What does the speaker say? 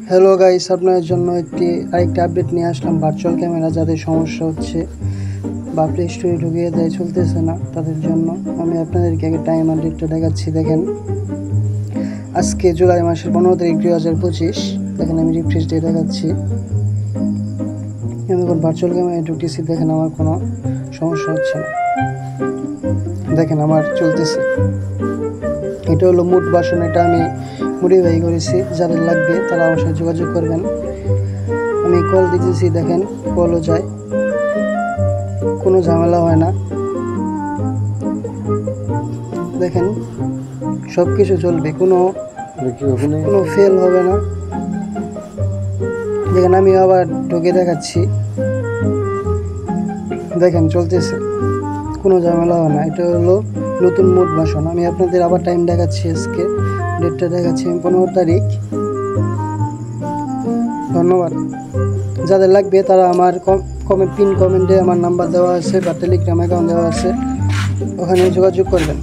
Hello guys, আপনাদের জন্য আরেকটি আপডেট নিয়ে আসলাম। ভার্চুয়াল ক্যামেরা যাদের সমস্যা হচ্ছে বা প্লে স্টোরে ঢুকিয়ে দেয় চলতেছে না, তাদের জন্য আমি আপনাদেরকে আগে টাইম আর ডেটটা দেখাচ্ছি। দেখেন, আজকে জুলাই মাসের 15 তারিখ 2025। দেখেন, আমি রিফ্রেশ দিয়ে দেখাচ্ছি। আমি এখন ভার্চুয়াল ক্যামেরায় ঢুকতেছি। দেখেন, আমার কোনো সমস্যা হচ্ছে না। দেখেন, আমার চলতেছে। এটা হলো মুড ভার্সন। এটা আমি মডিফাই করেছি। যাদের লাগবে তারা আমার সাথে যোগাযোগ করবেন। আমি কল দিতেছি, দেখেন কলও যায়, কোনো ঝামেলা হয় না। দেখেন, সব কিছু চলবে, কোনো ফেল হবে না। দেখেন, আমি আবার ঢুকে দেখাচ্ছি। দেখেন, চলতেছে, কোনো ঝামেলা হয় না। এটা হলো নতুন মুড ভার্সন। আমি আপনাদের আবার টাইম দেখাচ্ছি, আজকে ডেটটা দেখাচ্ছি আমি 15 তারিখ। ধন্যবাদ। যাদের লাগবে তারা আমার কমেন্টে আমার নাম্বার দেওয়া আছে বা টেলিগ্রাম অ্যাকাউন্ট দেওয়া আছে, ওখানে যোগাযোগ করবেন।